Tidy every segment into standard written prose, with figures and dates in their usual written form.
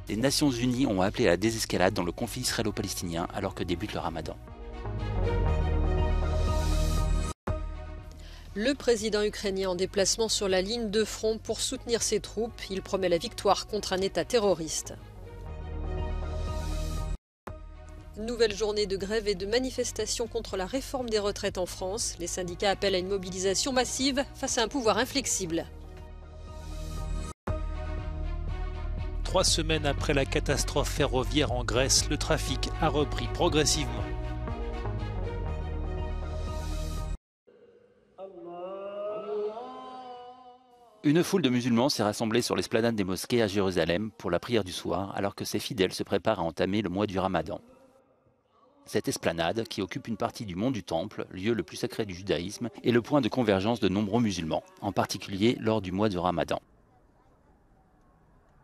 Les Nations Unies ont appelé à la désescalade dans le conflit israélo-palestinien alors que débute le Ramadan. Le président ukrainien en déplacement sur la ligne de front pour soutenir ses troupes. Il promet la victoire contre un État terroriste. Nouvelle journée de grève et de manifestation contre la réforme des retraites en France. Les syndicats appellent à une mobilisation massive face à un pouvoir inflexible. 3 semaines après la catastrophe ferroviaire en Grèce, le trafic a repris progressivement. Une foule de musulmans s'est rassemblée sur l'esplanade des mosquées à Jérusalem pour la prière du soir, alors que ses fidèles se préparent à entamer le mois du Ramadan. Cette esplanade, qui occupe une partie du mont du Temple, lieu le plus sacré du judaïsme, est le point de convergence de nombreux musulmans, en particulier lors du mois du Ramadan.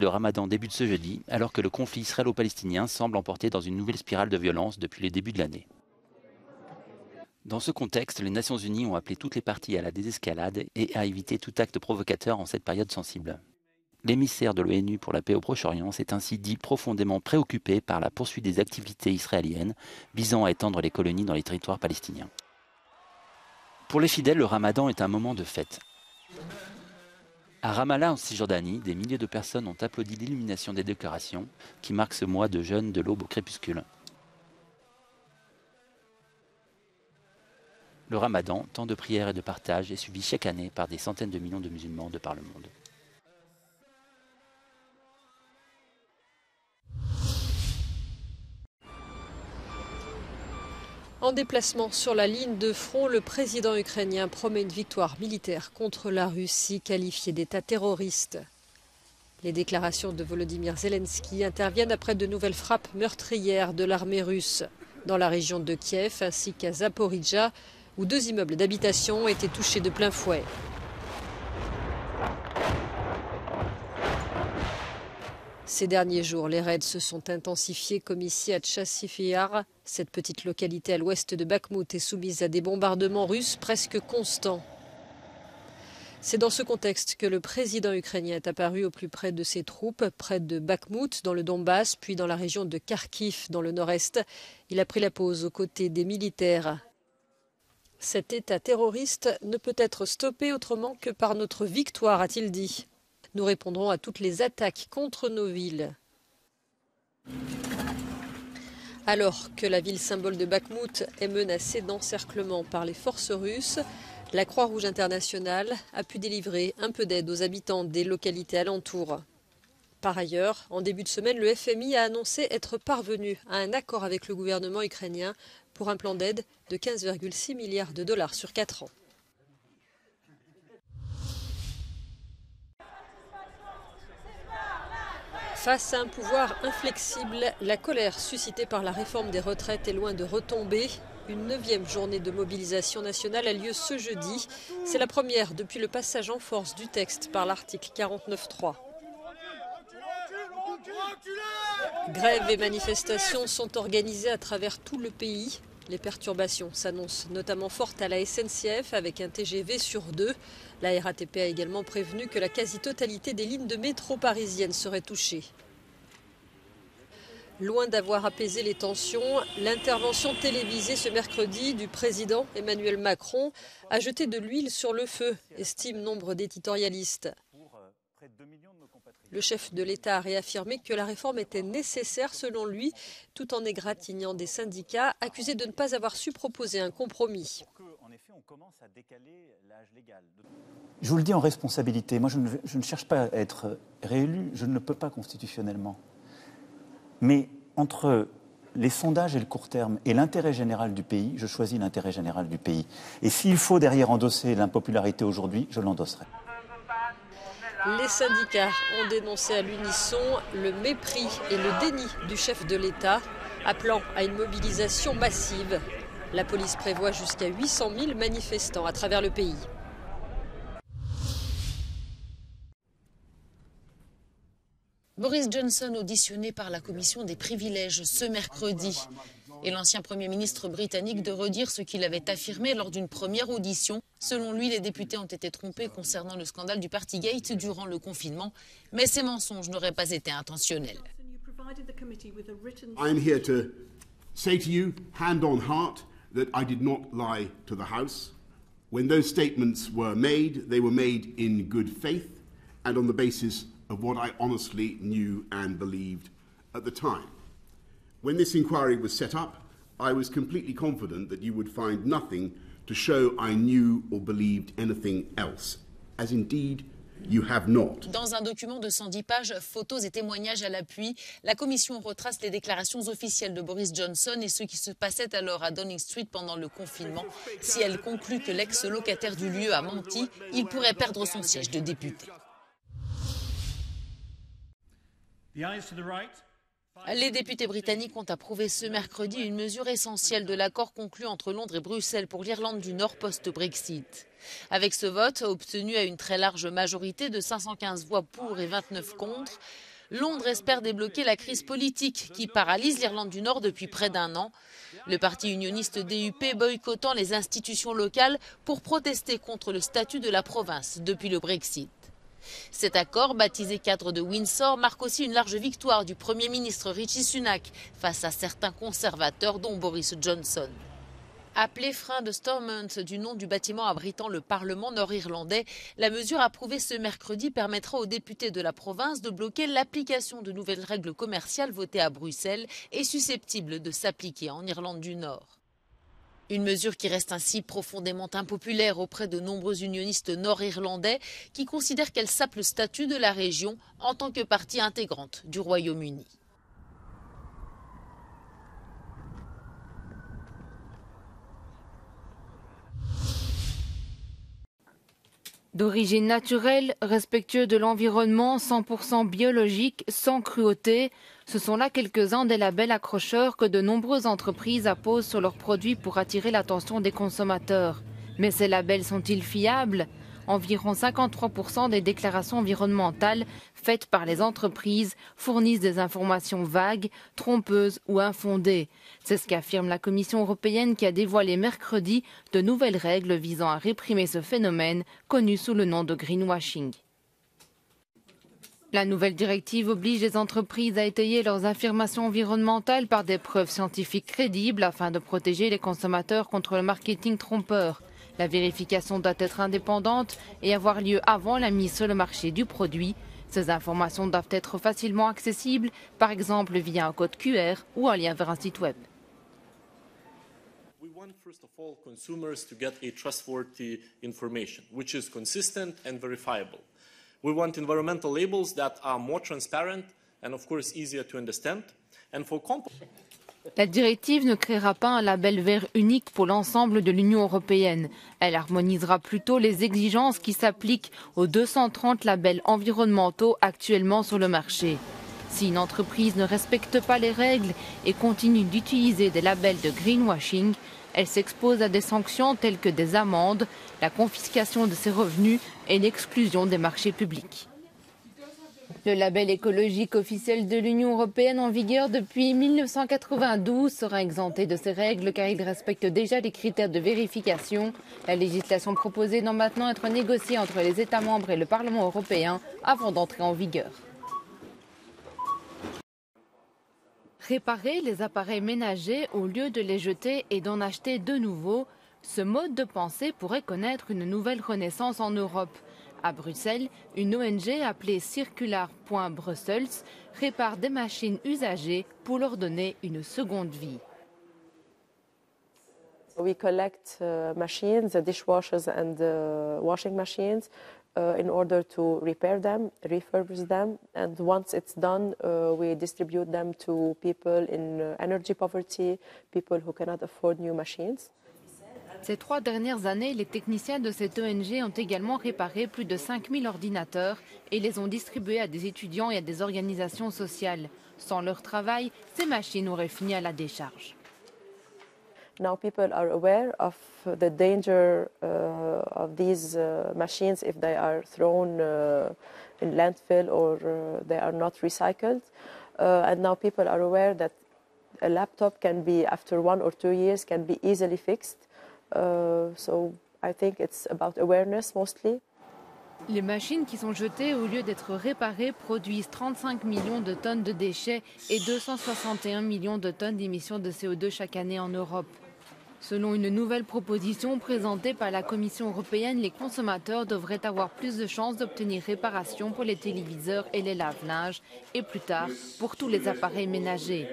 Le Ramadan débute ce jeudi, alors que le conflit israélo-palestinien semble emporter dans une nouvelle spirale de violence depuis le début de l'année. Dans ce contexte, les Nations Unies ont appelé toutes les parties à la désescalade et à éviter tout acte provocateur en cette période sensible. L'émissaire de l'ONU pour la paix au Proche-Orient s'est ainsi dit profondément préoccupé par la poursuite des activités israéliennes visant à étendre les colonies dans les territoires palestiniens. Pour les fidèles, le Ramadan est un moment de fête. À Ramallah, en Cisjordanie, des milliers de personnes ont applaudi l'illumination des décorations qui marquent ce mois de jeûne de l'aube au crépuscule. Le Ramadan, temps de prière et de partage, est suivi chaque année par des centaines de millions de musulmans de par le monde. En déplacement sur la ligne de front, le président ukrainien promet une victoire militaire contre la Russie, qualifiée d'État terroriste. Les déclarations de Volodymyr Zelensky interviennent après de nouvelles frappes meurtrières de l'armée russe dans la région de Kiev ainsi qu'à Zaporijjia, où 2 immeubles d'habitation ont été touchés de plein fouet. Ces derniers jours, les raids se sont intensifiés comme ici à Tchassifiar. Cette petite localité à l'ouest de Bakhmout est soumise à des bombardements russes presque constants. C'est dans ce contexte que le président ukrainien est apparu au plus près de ses troupes, près de Bakhmout, dans le Donbass, puis dans la région de Kharkiv, dans le nord-est. Il a pris la pause aux côtés des militaires. Cet État terroriste ne peut être stoppé autrement que par notre victoire, a-t-il dit. Nous répondrons à toutes les attaques contre nos villes. Alors que la ville symbole de Bakhmout est menacée d'encerclement par les forces russes, la Croix-Rouge internationale a pu délivrer un peu d'aide aux habitants des localités alentours. Par ailleurs, en début de semaine, le FMI a annoncé être parvenu à un accord avec le gouvernement ukrainien pour un plan d'aide de 15,6 milliards de dollars sur 4 ans. Face à un pouvoir inflexible, la colère suscitée par la réforme des retraites est loin de retomber. Une 9e journée de mobilisation nationale a lieu ce jeudi. C'est la première depuis le passage en force du texte par l'article 49.3. Grèves et manifestations sont organisées à travers tout le pays. Les perturbations s'annoncent notamment fortes à la SNCF avec un TGV sur 2. La RATP a également prévenu que la quasi-totalité des lignes de métro parisiennes seraient touchées. Loin d'avoir apaisé les tensions, l'intervention télévisée ce mercredi du président Emmanuel Macron a jeté de l'huile sur le feu, estiment nombre d'éditorialistes. Le chef de l'État a réaffirmé que la réforme était nécessaire selon lui, tout en égratignant des syndicats accusés de ne pas avoir su proposer un compromis. Je vous le dis en responsabilité, moi je ne cherche pas à être réélu, je ne le peux pas constitutionnellement. Mais entre les sondages et le court terme et l'intérêt général du pays, je choisis l'intérêt général du pays. Et s'il faut derrière endosser l'impopularité aujourd'hui, je l'endosserai. Les syndicats ont dénoncé à l'unisson le mépris et le déni du chef de l'État, appelant à une mobilisation massive. La police prévoit jusqu'à 800 000 manifestants à travers le pays. Boris Johnson auditionné par la commission des privilèges ce mercredi. Et l'ancien Premier ministre britannique de redire ce qu'il avait affirmé lors d'une première audition. Selon lui, les députés ont été trompés concernant le scandale du Partygate durant le confinement, mais ces mensonges n'auraient pas été intentionnels. I am here to say to you, hand on heart, that I did not lie to the House. When those statements were made, they were made in good faith and on the basis of what I honestly knew and believed at the time. When this inquiry was set up, I was completely confident that you would find nothing to show I knew or believed anything else, as indeed you have not. Dans un document de 110 pages, photos et témoignages à l'appui, la commission retrace les déclarations officielles de Boris Johnson et ce qui se passait alors à Downing Street pendant le confinement. Si elle conclut que l'ex-locataire du lieu a menti, il pourrait perdre son siège de député. Les députés britanniques ont approuvé ce mercredi une mesure essentielle de l'accord conclu entre Londres et Bruxelles pour l'Irlande du Nord post-Brexit. Avec ce vote, obtenu à une très large majorité de 515 voix pour et 29 contre, Londres espère débloquer la crise politique qui paralyse l'Irlande du Nord depuis près d'un an. Le parti unioniste DUP boycottant les institutions locales pour protester contre le statut de la province depuis le Brexit. Cet accord, baptisé cadre de Windsor, marque aussi une large victoire du Premier ministre Rishi Sunak face à certains conservateurs, dont Boris Johnson. Appelée frein de Stormont du nom du bâtiment abritant le Parlement nord-irlandais, la mesure approuvée ce mercredi permettra aux députés de la province de bloquer l'application de nouvelles règles commerciales votées à Bruxelles et susceptibles de s'appliquer en Irlande du Nord. Une mesure qui reste ainsi profondément impopulaire auprès de nombreux unionistes nord-irlandais qui considèrent qu'elle sape le statut de la région en tant que partie intégrante du Royaume-Uni. D'origine naturelle, respectueux de l'environnement, 100% biologique, sans cruauté, ce sont là quelques-uns des labels accrocheurs que de nombreuses entreprises apposent sur leurs produits pour attirer l'attention des consommateurs. Mais ces labels sont-ils fiables ? Environ 53% des déclarations environnementales faites par les entreprises fournissent des informations vagues, trompeuses ou infondées. C'est ce qu'affirme la Commission européenne qui a dévoilé mercredi de nouvelles règles visant à réprimer ce phénomène connu sous le nom de greenwashing. La nouvelle directive oblige les entreprises à étayer leurs affirmations environnementales par des preuves scientifiques crédibles afin de protéger les consommateurs contre le marketing trompeur. La vérification doit être indépendante et avoir lieu avant la mise sur le marché du produit. Ces informations doivent être facilement accessibles, par exemple via un code QR ou un lien vers un site web. We want first of all consumers to get a trustworthy information, which is consistent and verifiable. We want environmental labels that are more transparent and of course easier to understand. And for La directive ne créera pas un label vert unique pour l'ensemble de l'Union européenne. Elle harmonisera plutôt les exigences qui s'appliquent aux 230 labels environnementaux actuellement sur le marché. Si une entreprise ne respecte pas les règles et continue d'utiliser des labels de greenwashing, elle s'expose à des sanctions telles que des amendes, la confiscation de ses revenus et l'exclusion des marchés publics. Le label écologique officiel de l'Union européenne en vigueur depuis 1992 sera exempté de ces règles car il respecte déjà les critères de vérification. La législation proposée doit maintenant être négociée entre les États membres et le Parlement européen avant d'entrer en vigueur. Réparer les appareils ménagers au lieu de les jeter et d'en acheter de nouveaux, ce mode de pensée pourrait connaître une nouvelle renaissance en Europe. À Bruxelles, une ONG appelée Circular.Brussels répare des machines usagées pour leur donner une seconde vie. We collect machines, dishwashers and washing machines in order to repair them, refurbish them, and once it's done, we distribute them to people in energy poverty, people who cannot afford new machines. Ces 3 dernières années, les techniciens de cette ONG ont également réparé plus de 5000 ordinateurs et les ont distribués à des étudiants et à des organisations sociales. Sans leur travail, ces machines auraient fini à la décharge. Now people are aware of the danger of these machines if they are thrown in landfill or they are not recycled. And now people are aware that a laptop can be, after 1 or 2 years, can be easily fixed. So I think it's about awareness mostly. Les machines qui sont jetées, au lieu d'être réparées, produisent 35 millions de tonnes de déchets et 261 millions de tonnes d'émissions de CO2 chaque année en Europe. Selon une nouvelle proposition présentée par la Commission européenne, les consommateurs devraient avoir plus de chances d'obtenir réparation pour les téléviseurs et les lave-linges et plus tard pour tous les appareils ménagers.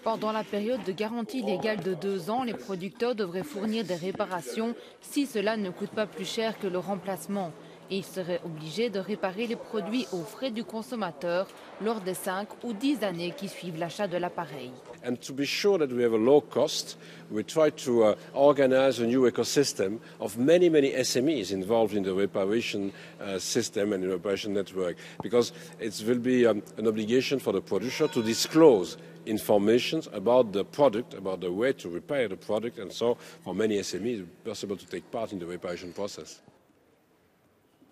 Pendant la période de garantie légale de 2 ans, les producteurs devraient fournir des réparations si cela ne coûte pas plus cher que le remplacement. Et ils seraient obligés de réparer les produits aux frais du consommateur lors des 5 ou 10 années qui suivent l'achat de l'appareil. And to be sure that we have a low cost, we try to organize a new ecosystem of many SMEs involved in the reparation system and the reparation network, because it will be an obligation for the producer to disclose information about the product, about the way to repair the product, and so for many SMEs it's possible to take part in the reparation process.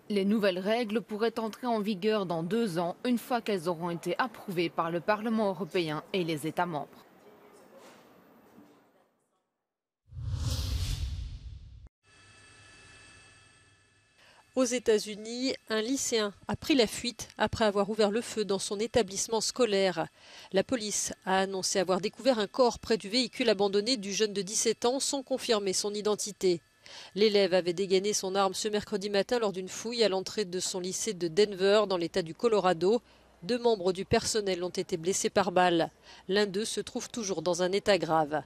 Les nouvelles règles pourraient entrer en vigueur dans 2 ans, une fois qu'elles auront été approuvées par le Parlement européen et les États membres. Aux États-Unis, un lycéen a pris la fuite après avoir ouvert le feu dans son établissement scolaire. La police a annoncé avoir découvert un corps près du véhicule abandonné du jeune de 17 ans sans confirmer son identité. L'élève avait dégainé son arme ce mercredi matin lors d'une fouille à l'entrée de son lycée de Denver, dans l'État du Colorado. 2 membres du personnel ont été blessés par balle. L'un d'eux se trouve toujours dans un état grave.